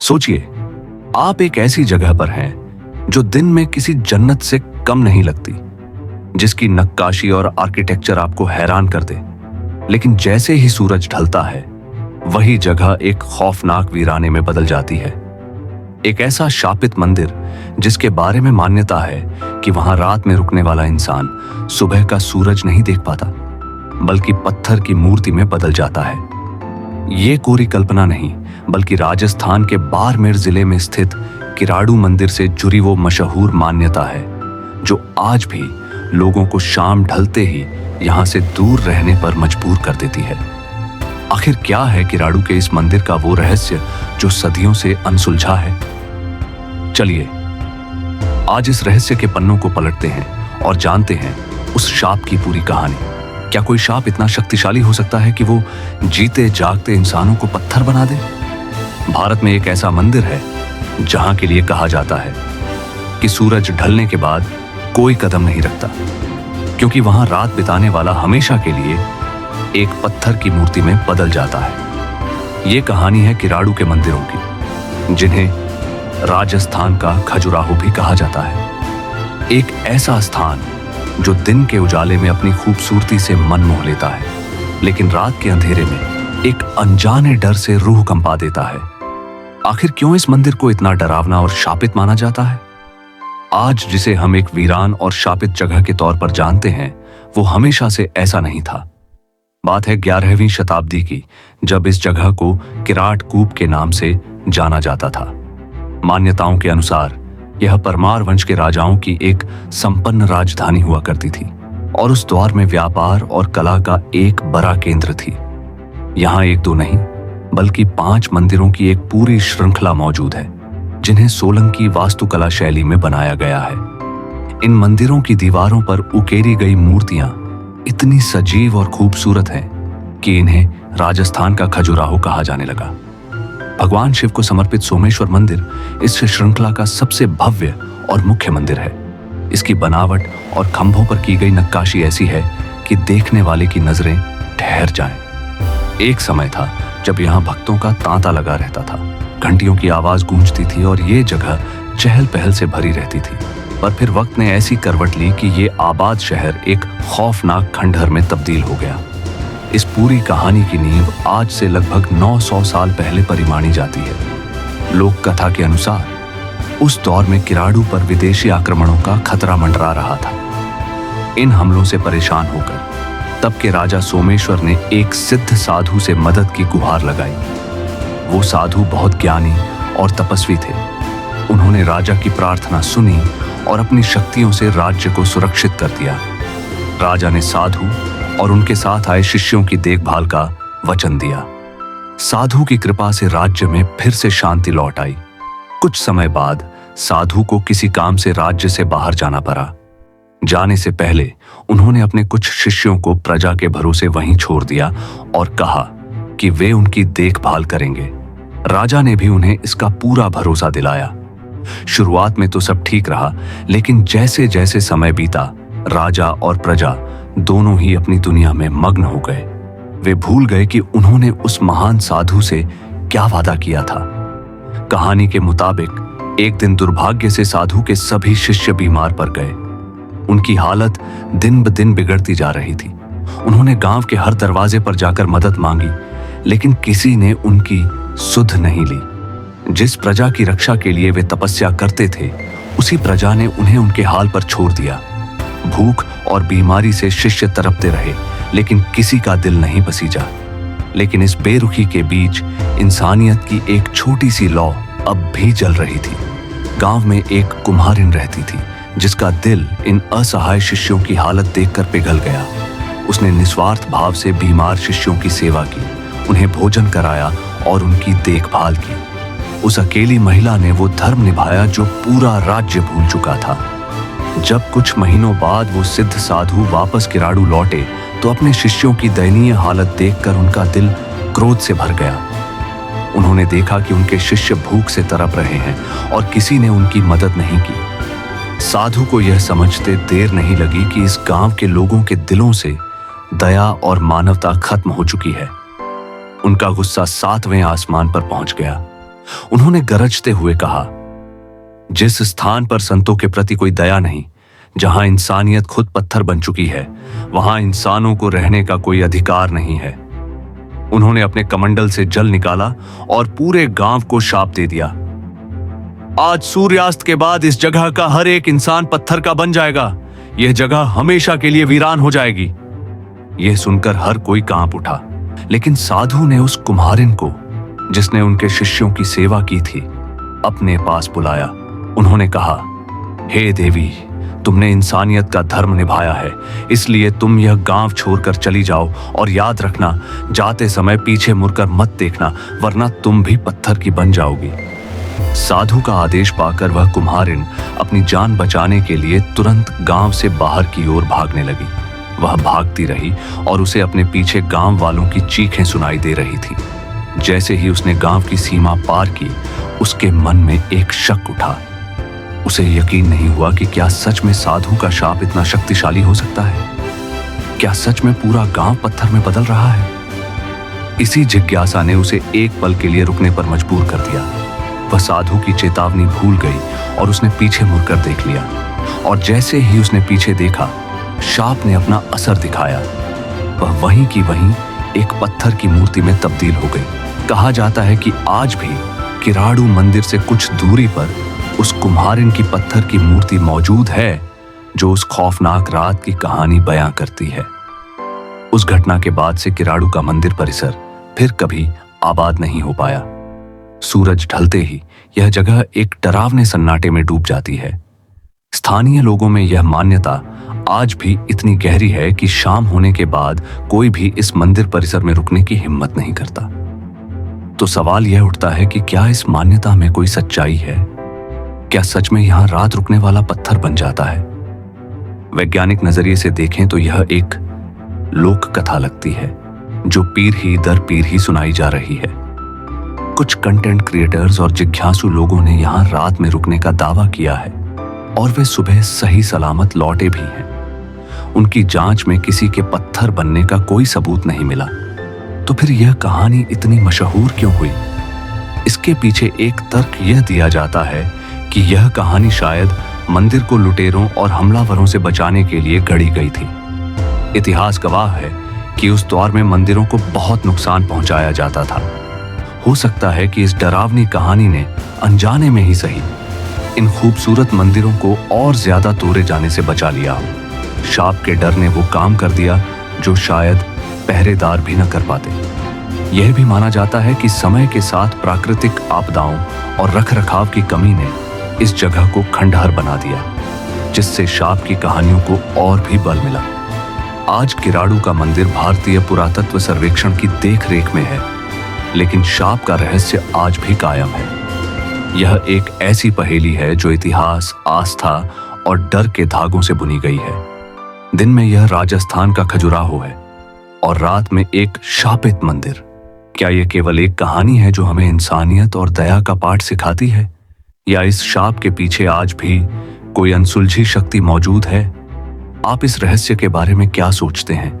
सोचिए, आप एक ऐसी जगह पर हैं जो दिन में किसी जन्नत से कम नहीं लगती, जिसकी नक्काशी और आर्किटेक्चर आपको हैरान कर दे। लेकिन जैसे ही सूरज ढलता है, वही जगह एक खौफनाक वीराने में बदल जाती है। एक ऐसा शापित मंदिर जिसके बारे में मान्यता है कि वहां रात में रुकने वाला इंसान सुबह का सूरज नहीं देख पाता, बल्कि पत्थर की मूर्ति में बदल जाता है। ये कोरी कल्पना नहीं, बल्कि राजस्थान के बाड़मेर जिले में स्थित किराड़ू मंदिर से जुड़ी वो मशहूर मान्यता है, जो आज भी लोगों को शाम ढलते ही यहां से दूर रहने पर मजबूर कर देती है। आखिर क्या है किराड़ू के इस मंदिर का वो रहस्य जो सदियों से अनसुलझा है? चलिए आज इस रहस्य के पन्नों को पलटते हैं और जानते हैं उस शाप की पूरी कहानी। क्या कोई शाप इतना शक्तिशाली हो सकता है कि वो जीते जागते इंसानों को पत्थर बना दे? भारत में एक ऐसा मंदिर है जहां के लिए कहा जाता है कि सूरज ढलने के बाद कोई कदम नहीं रखता, क्योंकि वहां रात बिताने वाला हमेशा के लिए एक पत्थर की मूर्ति में बदल जाता है। ये कहानी है किराड़ू के मंदिरों की, जिन्हें राजस्थान का खजुराहो भी कहा जाता है। एक ऐसा स्थान जो दिन के उजाले में अपनी खूबसूरती से मन मोह लेता है, लेकिन रात के अंधेरे में एक अनजाने डर से रूह कंपा देता है। आखिर क्यों इस मंदिर को इतना डरावना और शापित माना जाता है? आज जिसे हम एक वीरान और शापित जगह के तौर पर जानते हैं, वो हमेशा से ऐसा नहीं था। बात है 11वीं शताब्दी की, जब इस जगह को किराट कूप के नाम से जाना जाता था। मान्यताओं के अनुसार यह परमार वंश के राजाओं की एक संपन्न राजधानी हुआ करती थी और उस दौर में व्यापार और कला का एक बड़ा केंद्र थी। यहाँ एक दो नहीं, बल्कि 5 मंदिरों की एक पूरी श्रृंखला मौजूद है, जिन्हें सोलंकी वास्तुकला शैली में बनाया गया है। इन मंदिरों की दीवारों पर उकेरी गई मूर्तियां इतनी सजीव और खूबसूरत हैं कि इन्हें राजस्थान का खजुराहो कहा जाने लगा। भगवान शिव को समर्पित सोमेश्वर मंदिर इस श्रृंखला का सबसे भव्य और मुख्य मंदिर है। इसकी बनावट और खंभों पर की गई नक्काशी ऐसी है कि देखने वाले की नजरें ठहर जाएं। एक समय था जब यहाँ भक्तों का तांता लगा रहता था, घंटियों की आवाज गूंजती थी और ये जगह चहल पहल से भरी रहती थी। पर फिर वक्त ने ऐसी करवट ली कि ये आबाद शहर एक खौफनाक खंडहर में तब्दील हो गया। इस पूरी कहानी की नींव आज से लगभग 900 साल पहले परिमाणी जाती है। लोक कथा के अनुसार उस दौर में किराड़ू पर विदेशी आक्रमणों का खतरा मंडरा रहा था। इन हमलों से परेशान होकर तब के राजा सोमेश्वर ने एक सिद्ध साधु से मदद की गुहार लगाई। वो साधु बहुत ज्ञानी और तपस्वी थे। उन्होंने राजा की प्रार्थना सुनी और अपनी शक्तियों से राज्य को सुरक्षित कर दिया। राजा ने साधु और उनके साथ आए शिष्यों की देखभाल का वचन दिया। साधु की कृपा से राज्य में फिर से शांति लौट आई। कुछ समय बाद साधु को किसी काम से राज्य से बाहर जाना पड़ा। जाने से पहले उन्होंने अपने कुछ शिष्यों को प्रजा के भरोसे वहीं छोड़ दिया और कहा कि वे उनकी देखभाल करेंगे। राजा ने भी उन्हें इसका पूरा भरोसा दिलाया। शुरुआत में तो सब ठीक रहा, लेकिन जैसे जैसे समय बीता, राजा और प्रजा दोनों ही अपनी दुनिया में मग्न हो गए। वे भूल गए कि उन्होंने उस महान साधु से क्या वादा किया था। कहानी के मुताबिक एक दिन दुर्भाग्य से साधु के सभी शिष्य बीमार पड़ गए। उनकी हालत दिन ब दिन बिगड़ती जा रही थी। उन्होंने गांव के हर दरवाजे पर जाकर मदद मांगी, लेकिन किसी ने उनकी सुध नहीं ली। जिस प्रजा की रक्षा के लिए वे तपस्या करते थे, उसी प्रजा ने उन्हें उनके हाल पर छोड़ दिया। भूख और बीमारी से शिष्य तड़पते रहे, लेकिन किसी का दिल नहीं पसीजा। लेकिन इस बेरुखी के बीच इंसानियत की एक छोटी सी लौ अब भी जल रही थी। गांव में एक कुम्हारिन रहती थी, जिसका दिल इन असहाय शिष्यों की हालत देखकर पिघल गया। उसने निस्वार्थ भाव से बीमार शिष्यों की सेवा की, उन्हें भोजन कराया और उनकी देखभाल की। उस अकेली महिला ने वो धर्म निभाया जो पूरा राज्य भूल चुका था। जब कुछ महीनों बाद वो सिद्ध साधु वापस किराड़ू लौटे, तो अपने शिष्यों की दयनीय हालत देखकर उनका दिल क्रोध से भर गया। उन्होंने देखा कि उनके शिष्य भूख से तड़प रहे हैं और किसी ने उनकी मदद नहीं की। साधु को यह समझते देर नहीं लगी कि इस गांव के लोगों के दिलों से दया और मानवता खत्म हो चुकी है। उनका गुस्सा 7वें आसमान पर पहुंच गया। उन्होंने गरजते हुए कहा, जिस स्थान पर संतों के प्रति कोई दया नहीं, जहां इंसानियत खुद पत्थर बन चुकी है, वहां इंसानों को रहने का कोई अधिकार नहीं है। उन्होंने अपने कमंडल से जल निकाला और पूरे गांव को शाप दे दिया। आज सूर्यास्त के बाद इस जगह का हर एक इंसान पत्थर का बन जाएगा। यह जगह हमेशा के लिए वीरान हो जाएगी। यह सुनकर हर कोई कांप उठा, लेकिन साधु ने उस कुम्हारिन को, जिसने उनके शिष्यों की सेवा की थी, अपने पास बुलाया। उन्होंने कहा, हे देवी, तुमने इंसानियत का धर्म निभाया है, इसलिए तुम यह गांव छोड़कर चली जाओ, और याद रखना, जाते समय पीछे मुड़कर मत देखना, वरना तुम भी पत्थर की बन जाओगी। साधु का आदेश पाकर वह कुम्हारिन अपनी जान बचाने के लिए तुरंत गांव से बाहर की ओर भागने लगी। वह भागती रही और उसे अपने पीछे गांव वालों की चीखें सुनाई दे रही थी। जैसे ही उसने गांव की सीमा पार की, उसके मन में एक शक उठा। उसे यकीन नहीं हुआ कि क्या सच में साधु का शाप इतना शक्तिशाली हो सकता है। क्या सच में पूरा गांव पत्थर में बदल रहा है? इसी जिज्ञासा ने उसे एक पल के लिए रुकने पर मजबूर कर दिया। वह साधु की चेतावनी भूल गई और उसने पीछे मुड़कर देख लिया, और जैसे ही उसने पीछे देखा, शाप ने अपना असर दिखाया। वह वहीं की वहीं एक पत्थर की मूर्ति में तब्दील हो गई। कहा जाता है कि आज भी किराड़ू मंदिर से कुछ दूरी पर उस कुम्हारिन की पत्थर की मूर्ति मौजूद है, जो उस खौफनाक रात की कहानी बयां करती है। उस घटना के बाद से किराड़ू का मंदिर परिसर फिर कभी आबाद नहीं हो पाया। सूरज ढलते ही यह जगह एक डरावने सन्नाटे में डूब जाती है। स्थानीय लोगों में यह मान्यता आज भी इतनी गहरी है कि शाम होने के बाद कोई भी इस मंदिर परिसर में रुकने की हिम्मत नहीं करता। तो सवाल यह उठता है कि क्या इस मान्यता में कोई सच्चाई है? क्या सच में यहां रात रुकने वाला पत्थर बन जाता है? वैज्ञानिक नजरिए से देखें तो यह एक लोक कथा लगती है, जो पीढ़ी दर पीढ़ी सुनाई जा रही है। कुछ कंटेंट क्रिएटर्स और जिज्ञासु लोगों ने यहां रात में रुकने का दावा किया है, और वे सुबह सही सलामत लौटे भी हैं। उनकी जांच में किसी के पत्थर बनने का कोई सबूत नहीं मिला। तो फिर यह कहानी इतनी मशहूर क्यों हुई? इसके पीछे एक तर्क यह दिया जाता है कि यह कहानी शायद मंदिर को लुटेरों और हमलावरों से बचाने के लिए गढ़ी गई थी। इतिहास गवाह है कि उस दौर में मंदिरों को बहुत नुकसान पहुंचाया जाता था। हो सकता है कि इस डरावनी कहानी ने अनजाने में ही सही इन खूबसूरत मंदिरों को और ज्यादा तोड़े जाने से बचा लिया हो। शाप के डर ने वो काम कर दिया जो शायद पहरेदार भी न कर पाते। यह भी माना जाता है कि समय के साथ प्राकृतिक आपदाओं और रखरखाव की कमी ने इस जगह को खंडहर बना दिया, जिससे शाप की कहानियों को और भी बल मिला। आज किराड़ू का मंदिर भारतीय पुरातत्व सर्वेक्षण की देखरेख में है, लेकिन शाप का रहस्य आज भी कायम है। यह एक ऐसी पहेली है जो इतिहास, आस्था और डर के धागों से बुनी गई है। दिन में यह राजस्थान का खजुराहो है और रात में एक शापित मंदिर। क्या यह केवल एक कहानी है जो हमें इंसानियत और दया का पाठ सिखाती है, या इस शाप के पीछे आज भी कोई अनसुलझी शक्ति मौजूद है? आप इस रहस्य के बारे में क्या सोचते हैं?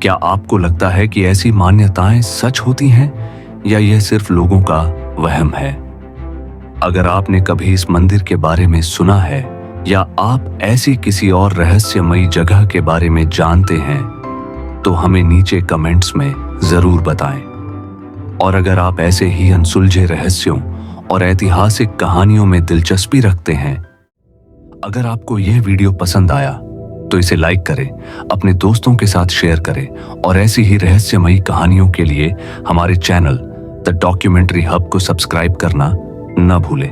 क्या आपको लगता है कि ऐसी मान्यताएं सच होती हैं, या यह सिर्फ लोगों का वहम है? अगर आपने कभी इस मंदिर के बारे में सुना है, या आप ऐसी किसी और रहस्यमयी जगह के बारे में जानते हैं, तो हमें नीचे कमेंट्स में जरूर बताएं। और अगर आप ऐसे ही अनसुलझे रहस्यों और ऐतिहासिक कहानियों में दिलचस्पी रखते हैं, अगर आपको यह वीडियो पसंद आया तो इसे लाइक करें, अपने दोस्तों के साथ शेयर करें, और ऐसी ही रहस्यमयी कहानियों के लिए हमारे चैनल द डॉक्यूमेंट्री हब को सब्सक्राइब करना न भूलें।